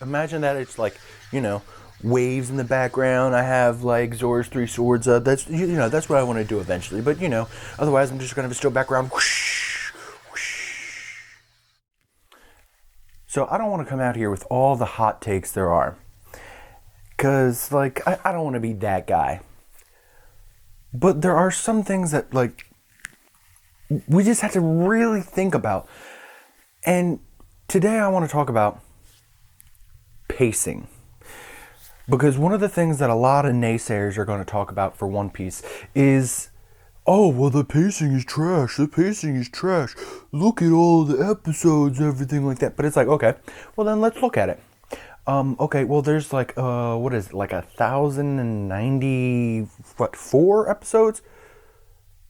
imagine that it's like, you know, waves in the background. I have like Zor's three swords up. That's, you know, that's what I want to do eventually. But, you know, otherwise I'm just going to have a still background. Whoosh, whoosh. So I don't want to come out here with all the hot takes there are. Because, like, I don't want to be that guy. But there are some things that, like, we just have to really think about. And today I want to talk about pacing. Because one of the things that a lot of naysayers are going to talk about for One Piece is, oh, well, the pacing is trash. The pacing is trash. Look at all the episodes, everything like that. But it's like, okay, well, then let's look at it. Okay, well, there's like, what is it, like 1,094 episodes?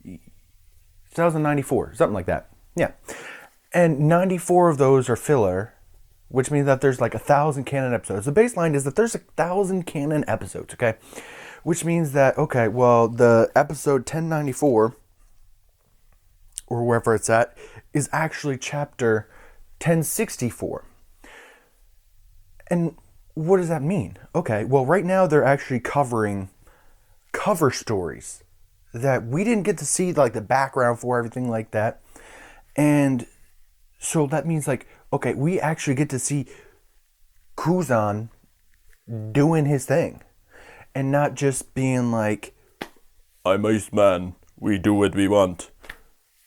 1,094, something like that. Yeah. And 94 of those are filler, which means that there's like 1,000 canon episodes. The baseline is that there's 1,000 canon episodes, okay? Which means that, okay, well, the episode 1094, or wherever it's at, is actually chapter 1064. And what does that mean? Okay, well, right now they're actually covering cover stories that we didn't get to see, like the background for, everything like that. And so that means, like, okay, we actually get to see Kuzan doing his thing and not just being like, I'm Iceman, we do what we want.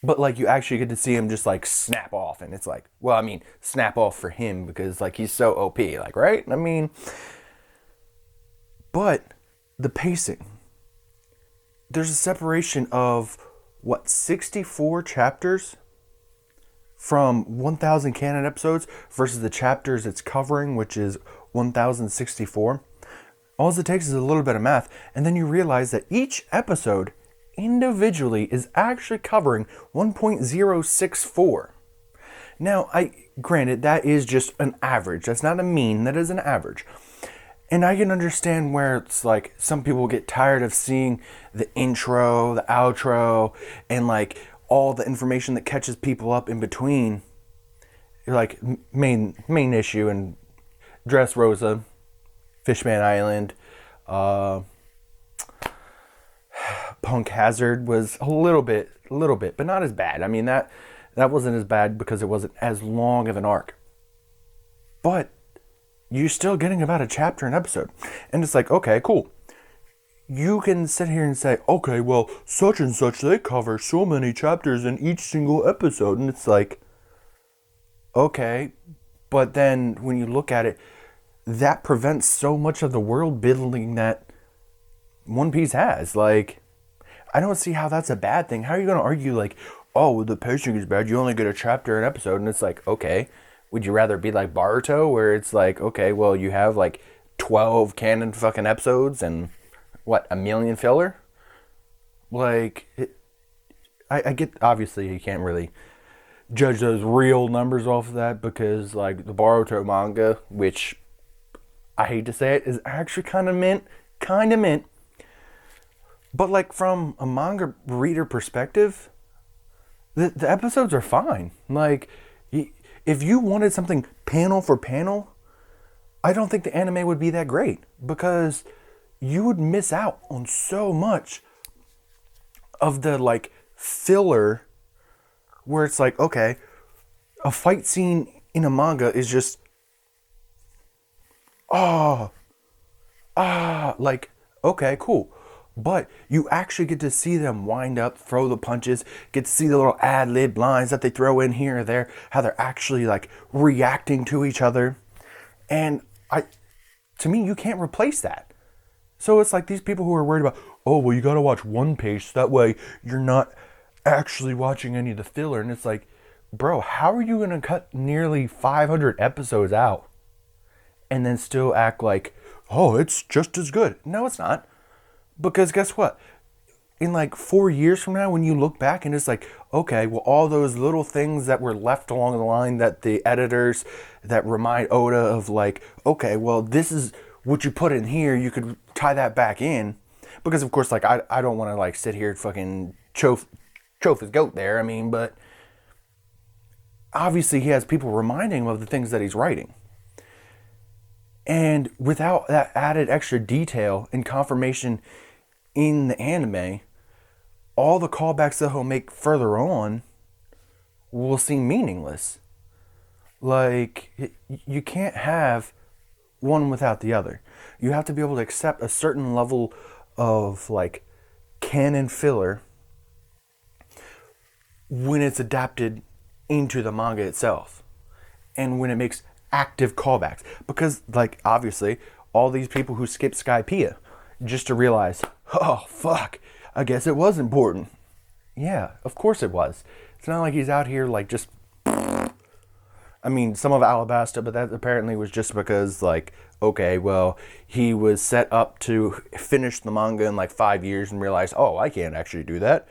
But, like, you actually get to see him just, like, snap off. And it's like, well, I mean, snap off for him because, like, he's so OP, like, right? I mean, but the pacing. There's a separation of, what, 64 chapters from 1,000 canon episodes versus the chapters it's covering, which is 1,064. All it takes is a little bit of math, and then you realize that each episode individually is actually covering 1.064. Now, granted, that is just an average. That's not a mean, that is an average. And I can understand where it's like some people get tired of seeing the intro, the outro, and like all the information that catches people up in between. Like main issue and Dressrosa, Fishman Island, Punk Hazard was a little bit, but not as bad. I mean, that wasn't as bad because it wasn't as long of an arc. But you're still getting about a chapter an episode. And it's like, okay, cool. You can sit here and say, okay, well, such and such, they cover so many chapters in each single episode. And it's like, okay, but then when you look at it, that prevents so much of the world building that One Piece has. Like, I don't see how that's a bad thing. How are you going to argue like, oh, the pacing is bad, you only get a chapter an episode? And it's like, okay, would you rather be like Boruto, where it's like, okay, well, you have like 12 canon fucking episodes and what, 1 million filler? Like, I get, obviously you can't really judge those real numbers off of that because like the Boruto manga, which I hate to say it, is actually kind of mint. But like from a manga reader perspective, the episodes are fine. Like, if you wanted something panel for panel, I don't think the anime would be that great because you would miss out on so much of the like filler where it's like, okay, a fight scene in a manga is just, like, okay, cool. But you actually get to see them wind up, throw the punches, get to see the little ad-lib lines that they throw in here or there, how they're actually like reacting to each other. And to me, you can't replace that. So it's like these people who are worried about, oh, well, you got to watch One Piece. That way you're not actually watching any of the filler. And it's like, bro, how are you going to cut nearly 500 episodes out and then still act like, oh, it's just as good? No, it's not. Because guess what? In like 4 years from now, when you look back and it's like, okay, well, all those little things that were left along the line that the editors that remind Oda of like, okay, well, this is what you put in here, you could tie that back in. Because of course, like, I don't want to like sit here and fucking choke his goat there. I mean, but obviously he has people reminding him of the things that he's writing. And without that added extra detail and confirmation in the anime, all the callbacks that he'll make further on will seem meaningless. Like, you can't have one without the other. You have to be able to accept a certain level of, like, canon filler when it's adapted into the manga itself and when it makes active callbacks. Because, like, obviously, all these people who skip SIKEEE just to realize, oh, fuck, I guess it was important. Yeah, of course it was. It's not like he's out here, like, just... I mean, some of Alabasta, but that apparently was just because, like, okay, well, he was set up to finish the manga in, like, 5 years and realized, oh, I can't actually do that.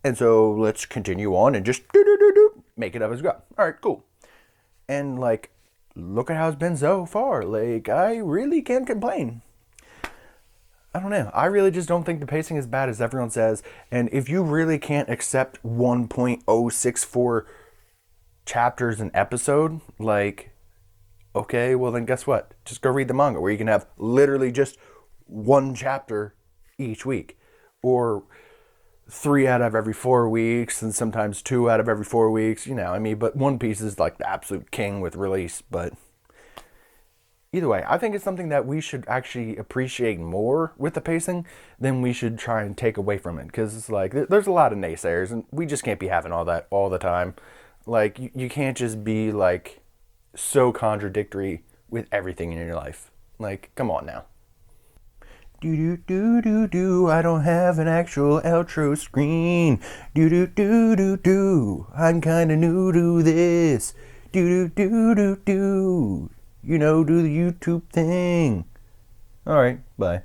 And so let's continue on and just make it up as we go. All right, cool. And, like, look at how it's been so far. Like, I really can't complain. I don't know. I really just don't think the pacing is bad as everyone says. And if you really can't accept 1.064 chapters an episode, like, okay, well then guess what? Just go read the manga where you can have literally just one chapter each week. Or 3 out of every 4 weeks, and sometimes 2 out of every 4 weeks, you know, I mean, but One Piece is like the absolute king with release, but either way, I think it's something that we should actually appreciate more with the pacing than we should try and take away from it, because it's like, there's a lot of naysayers, and we just can't be having all that all the time. Like, you can't just be, like, so contradictory with everything in your life. Like, come on now. Do do do do do. I don't have an actual outro screen. Do do do do do. I'm kinda new to this. Do do do do do. You know, do the YouTube thing. Alright, bye.